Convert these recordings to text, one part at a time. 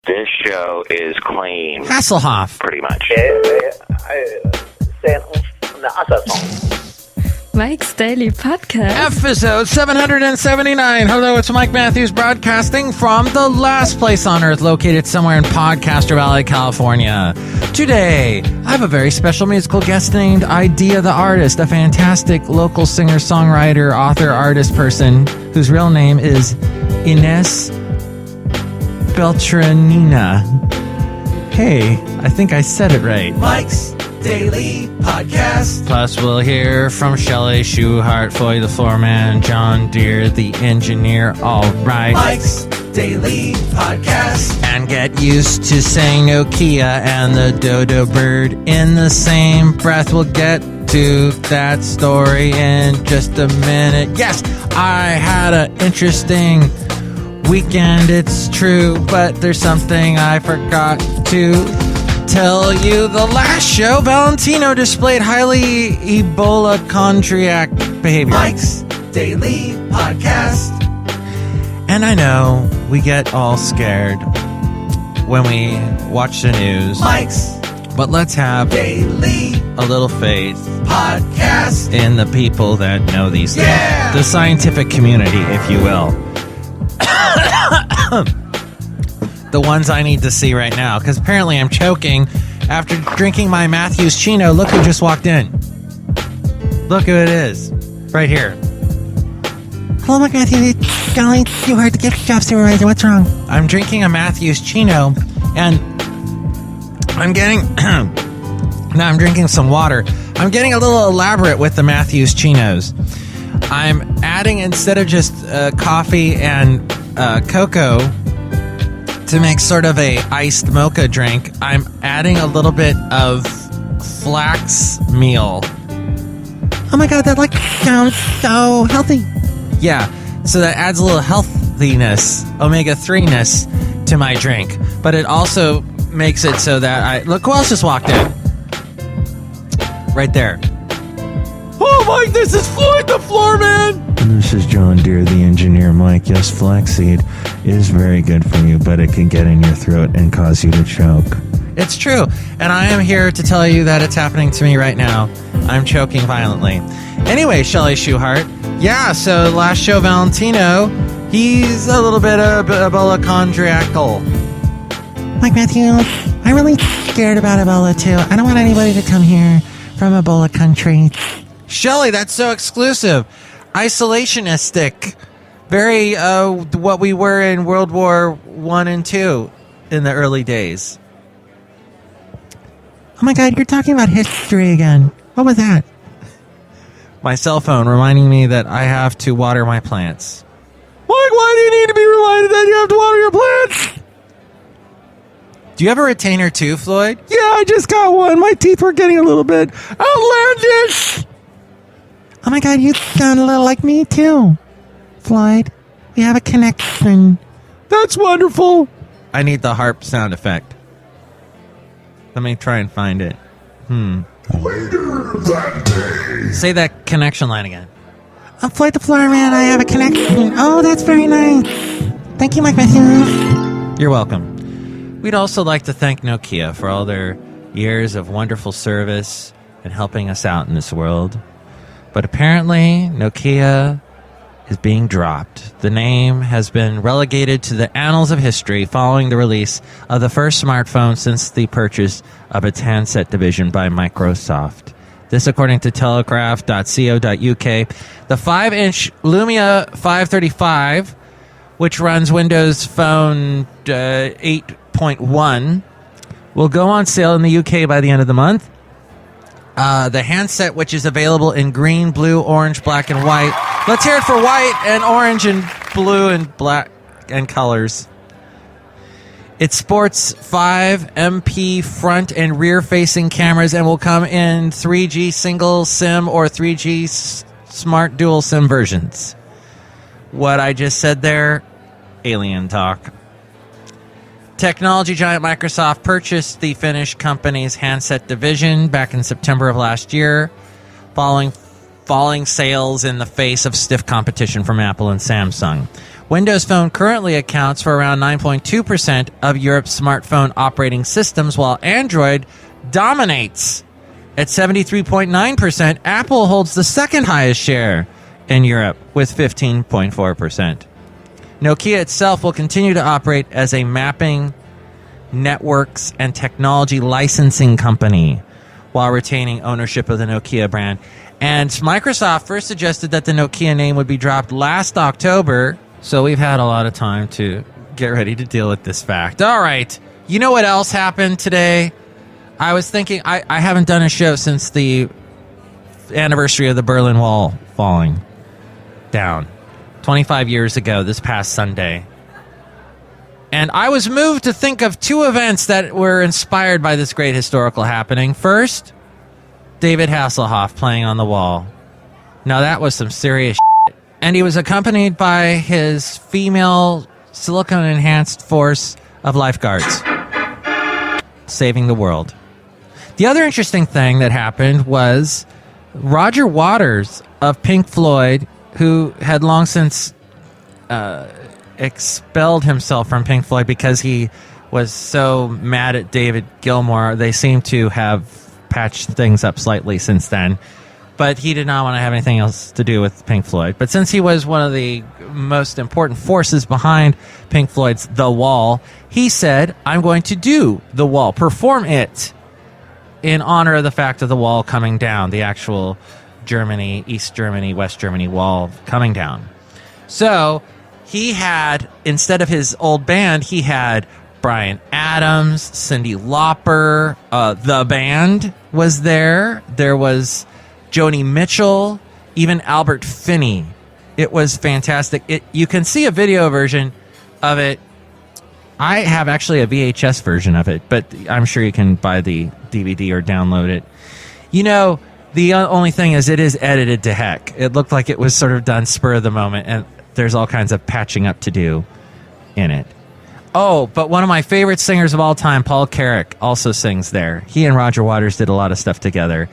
This show is clean. Hasselhoff. Pretty much. Mike's Daily Podcast. Episode 779. Hello, it's Mike Matthews broadcasting from the last place on earth located somewhere in Podcaster Valley, California. Today, I have a very special musical guest named Idea the Artist, a fantastic local singer, songwriter, author, artist person whose real name is Inés Beltranena. Hey, I think I said it right. Mike's Daily Podcast. Plus, we'll hear from Chely Shoehart, Floyd the Floorman, John Deere, the engineer. All right. Mike's Daily Podcast. And get used to saying Nokia and the Dodo Bird in the same breath. We'll get to that story in just a minute. Yes, I had an interesting weekend, it's true, but there's something I forgot to tell you. The last show, Valentino displayed highly Ebola-chondriac behavior. Mike's Daily Podcast. And I know we get all scared when we watch the news. Mike's But let's have Daily a little faith Podcast. in the people that know these things. Yeah! The scientific community, if you will. The ones I need to see right now, because apparently I'm choking after drinking my Matthews Chino. Look who just walked in. Look who it is. Right here. Hello, Mike Matthews. It's Chely Shoehart, the gift shop supervisor. What's wrong? I'm drinking a Matthews Chino, and I'm getting... now I'm drinking some water. I'm getting a little elaborate with the Matthews Chinos. I'm adding, instead of just coffee and cocoa to make sort of a iced mocha drink, I'm adding a little bit of flax meal. Oh my god, that sounds so healthy. Yeah, so that adds a little healthiness, omega-3-ness to my drink. But it also makes it so that look who else just walked in. Right there. Oh, Mike, this is Floyd the Floorman! And this is John Deere, the engineer. Mike, yes, flaxseed is very good for you, but it can get in your throat and cause you to choke. It's true, and I am here to tell you that it's happening to me right now. I'm choking violently. Anyway, Chely Shoehart, yeah, so last show, Valentino, he's a little bit of Ebola-chondriacal. Mike Matthews, I'm really scared about Ebola, too. I don't want anybody to come here from Ebola country. Chely, that's so exclusive. Isolationistic. Very what we were in World War I and II in the early days. Oh my god, you're talking about history again. What was that? My cell phone reminding me that I have to water my plants. Mike, why do you need to be reminded that you have to water your plants? Do you have a retainer too, Floyd? Yeah, I just got one. My teeth were getting a little bit outlandish. Oh my god, you sound a little like me too, Floyd. We have a connection. That's wonderful. I need the harp sound effect. Let me try and find it. Later that day. Say that connection line again. I'm Floyd the Floorman. I have a connection. Oh, that's very nice. Thank you, Mike Matthews. You're welcome. We'd also like to thank Nokia for all their years of wonderful service and helping us out in this world. But apparently, Nokia is being dropped. The name has been relegated to the annals of history following the release of the first smartphone since the purchase of its handset division by Microsoft. This according to telegraph.co.uk. The 5-inch Lumia 535, which runs Windows Phone 8.1, will go on sale in the UK by the end of the month. The handset, which is available in green, blue, orange, black, and white. Let's hear it for white and orange and blue and black and colors. It sports 5 MP front and rear-facing cameras and will come in 3G single SIM or 3G smart dual SIM versions. What I just said there, alien talk. Technology giant Microsoft purchased the Finnish company's handset division back in September of last year, following falling sales in the face of stiff competition from Apple and Samsung. Windows Phone currently accounts for around 9.2% of Europe's smartphone operating systems, while Android dominates at 73.9%. Apple holds the second highest share in Europe with 15.4%. Nokia itself will continue to operate as a mapping, networks, and technology licensing company while retaining ownership of the Nokia brand. And Microsoft first suggested that the Nokia name would be dropped last October, so we've had a lot of time to get ready to deal with this fact. All right, you know what else happened today? I was thinking, I haven't done a show since the anniversary of the Berlin Wall falling down 25 years ago this past Sunday. And I was moved to think of two events that were inspired by this great historical happening. First, David Hasselhoff playing on the wall. Now that was some serious shit. And he was accompanied by his female silicone-enhanced force of lifeguards, saving the world. The other interesting thing that happened was Roger Waters of Pink Floyd, who had long since expelled himself from Pink Floyd because he was so mad at David Gilmour. They seem to have patched things up slightly since then, but he did not want to have anything else to do with Pink Floyd. But since he was one of the most important forces behind Pink Floyd's The Wall, he said, I'm going to do The Wall, perform it in honor of the fact of the wall coming down, the actual Germany, East Germany, West Germany wall coming down. So he had, instead of his old band, he had Bryan Adams, Cyndi Lauper, the band was there. There was Joni Mitchell, even Albert Finney. It was fantastic. You can see a video version of it. I have actually a VHS version of it, but I'm sure you can buy the DVD or download it. You know, the only thing is it is edited to heck. It looked like it was sort of done spur of the moment, and there's all kinds of patching up to do in it. Oh, but one of my favorite singers of all time, Paul Carrack, also sings there. He and Roger Waters did a lot of stuff together.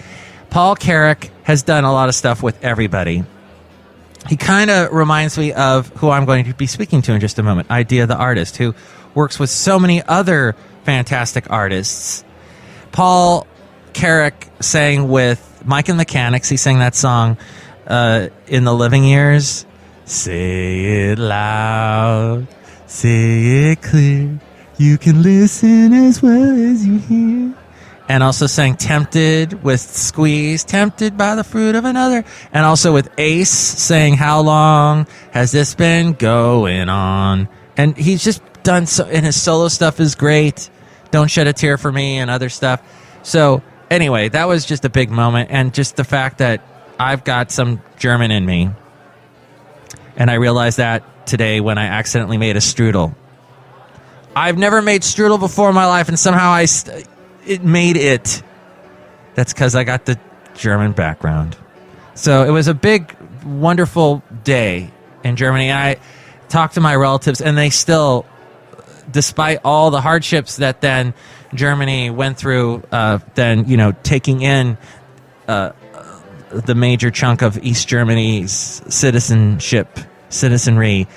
Paul Carrack has done a lot of stuff with everybody. He kind of reminds me of who I'm going to be speaking to in just a moment, Idea the Artist, who works with so many other fantastic artists. Paul Carrack sang with Mike and the Mechanics. He sang that song in the Living Years. Say it loud, say it clear, you can listen as well as you hear. And also sang Tempted with Squeeze, tempted by the fruit of another. And also with Ace saying How Long Has This Been Going On. And he's just done so, and his solo stuff is great. Don't Shed a Tear for Me and other stuff. So anyway, that was just a big moment. And just the fact that I've got some German in me. And I realized that today when I accidentally made a strudel. I've never made strudel before in my life, and somehow it made it. That's because I got the German background. So it was a big, wonderful day in Germany. And I talked to my relatives, and they still, despite all the hardships that then Germany went through, taking in the major chunk of East Germany's citizenry,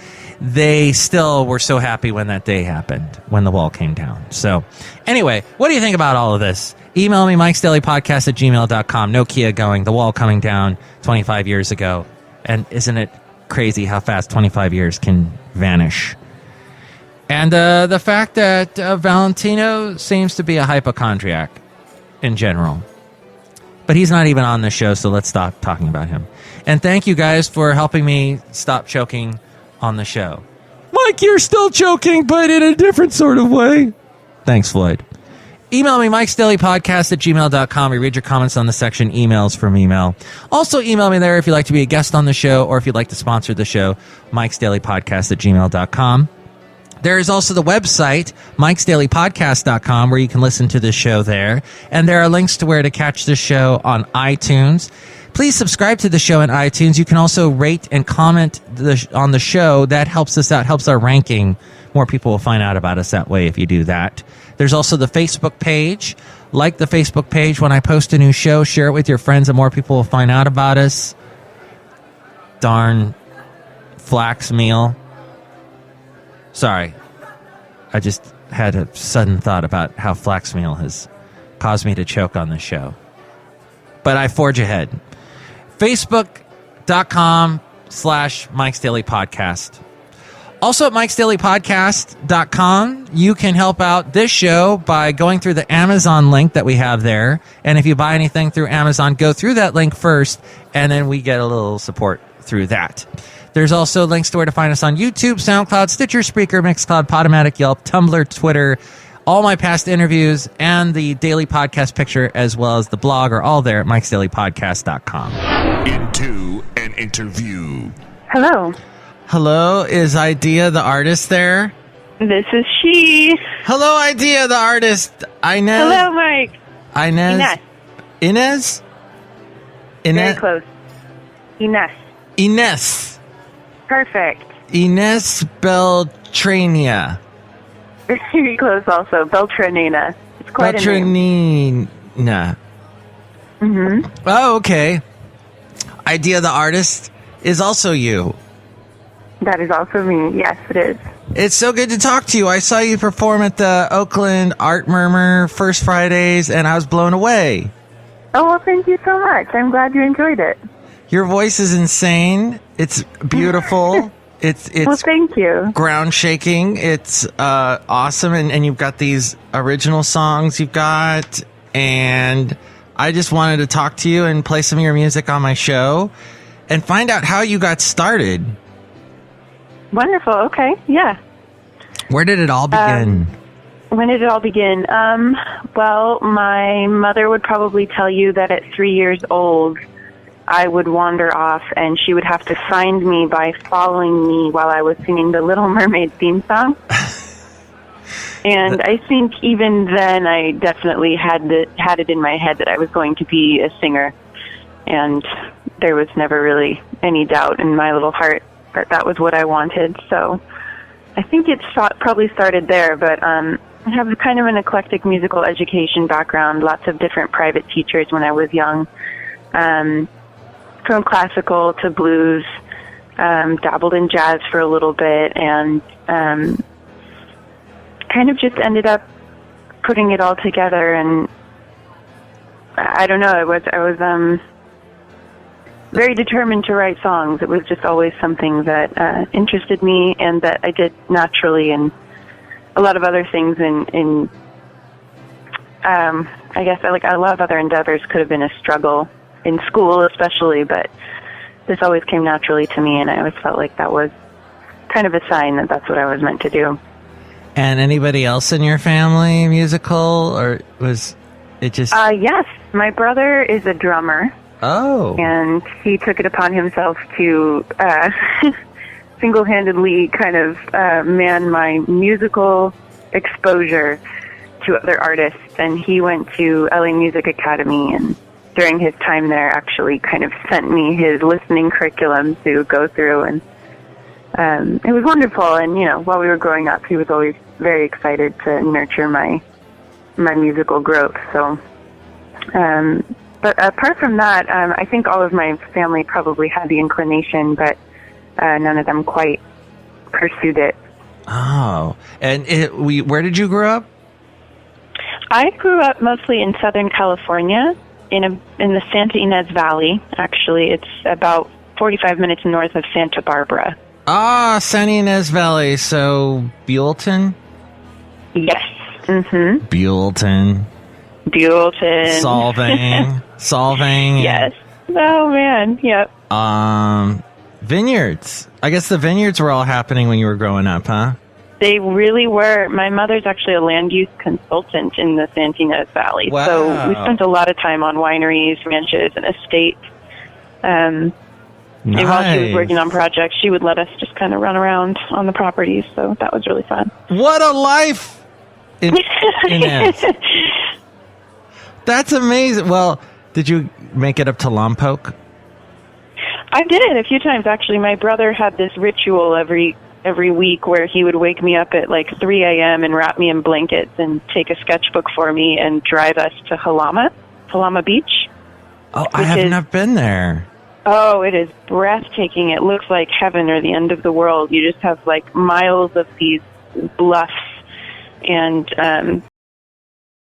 they still were so happy when that day happened, when the wall came down. So anyway, what do you think about all of this? Email me, MIKEs-DAILY-PODCAST-779-Folk. Nokia going, the wall coming down 25 years ago. And isn't it crazy how fast 25 years can vanish? And the fact that Valentino seems to be a hypochondriac in general. But he's not even on the show, so let's stop talking about him. And thank you guys for helping me stop choking on the show. Mike, you're still choking, but in a different sort of way. Thanks, Floyd. Email me, MIKEs-DAILY-PODCAST@gmail.com. We read your comments on the section emails from email. Also, email me there if you'd like to be a guest on the show or if you'd like to sponsor the show, MIKEs-DAILY-PODCAST@gmail.com. There is also the website, MIKEs-DAILY-PODCAST.com, where you can listen to this show there. And there are links to where to catch the show on iTunes. Please subscribe to the show in iTunes. You can also rate and comment on the show. That helps us out, helps our ranking. More people will find out about us that way if you do that. There's also the Facebook page. Like the Facebook page when I post a new show. Share it with your friends and more people will find out about us. darn flax meal. Sorry. I just had a sudden thought about how flax meal has caused me to choke on the show. But I forge ahead. Facebook.com/Mike's Daily Podcast. Also at MIKEs-DAILY-PODCAST.com, you can help out this show by going through the Amazon link that we have there. And if you buy anything through Amazon, go through that link first, and then we get a little support through that. There's also links to where to find us on YouTube, SoundCloud, Stitcher, Spreaker, Mixcloud, Podomatic, Yelp, Tumblr, Twitter. All my past interviews and the daily podcast picture, as well as the blog, are all there at MIKEs-DAILY-PODCAST.com. Into an interview. Hello. Hello, is Idea the artist there? This is she. Hello, Idea the artist. Inés. Hello, Mike. Inés. Inés. Inés? Very close. Inés. Inés. Perfect. Inés Beltranena. Very close also. Beltranena. It's quite a name. Beltranena. Mm-hmm. Oh, okay. Idea the artist is also you. That is also me. Yes, it is. It's so good to talk to you. I saw you perform at the Oakland Art Murmur First Fridays, and I was blown away. Oh, well, thank you so much. I'm glad you enjoyed it. Your voice is insane. It's beautiful. It's well, thank you. Ground shaking. It's awesome, and you've got these original songs you've got, and I just wanted to talk to you and play some of your music on my show and find out how you got started. Wonderful. Okay. Yeah. Where did it all begin? When did it all begin? Well, my mother would probably tell you that at 3 years old, I would wander off, and she would have to find me by following me while I was singing the Little Mermaid theme song. And I think even then, I definitely had it in my head that I was going to be a singer, and there was never really any doubt in my little heart that was what I wanted. So I think it probably started there, but I have kind of an eclectic musical education background, lots of different private teachers when I was young, from classical to blues, dabbled in jazz for a little bit, and kind of just ended up putting it all together. And I don't know, I was very determined to write songs. It was just always something that interested me, and that I did naturally, and a lot of other things in I guess a lot of other endeavors could have been a struggle in school especially, but this always came naturally to me, and I always felt like that was kind of a sign that that's what I was meant to do. And anybody else in your family musical, or was it just... Yes, my brother is a drummer. Oh. And he took it upon himself to single-handedly kind of man my musical exposure to other artists. And he went to LA Music Academy, and during his time there actually kind of sent me his listening curriculum to go through. And it was wonderful. And, while we were growing up, he was always very excited to nurture my musical growth. So... But apart from that, I think all of my family probably had the inclination, but none of them quite pursued it. Oh. And where did you grow up? I grew up mostly in Southern California, in the Santa Ynez Valley, actually. It's about 45 minutes north of Santa Barbara. Ah, Santa Ynez Valley. So, Buellton? Yes. Mm-hmm. Buellton. Solvang. Yes. Oh, man. Yep. Vineyards. I guess the vineyards were all happening when you were growing up, huh? They really were. My mother's actually a land use consultant in the Santa Ynez Valley. Wow. So we spent a lot of time on wineries, ranches, and estates. Nice. And while she was working on projects, she would let us just kind of run around on the properties. So that was really fun. What a life! Inés. That's amazing. Well, did you make it up to Lompoc? I did a few times, actually. My brother had this ritual every week where he would wake me up at like 3 a.m. and wrap me in blankets and take a sketchbook for me and drive us to Halama Beach. Oh, I have not been there. Oh, it is breathtaking. It looks like heaven or the end of the world. You just have like miles of these bluffs and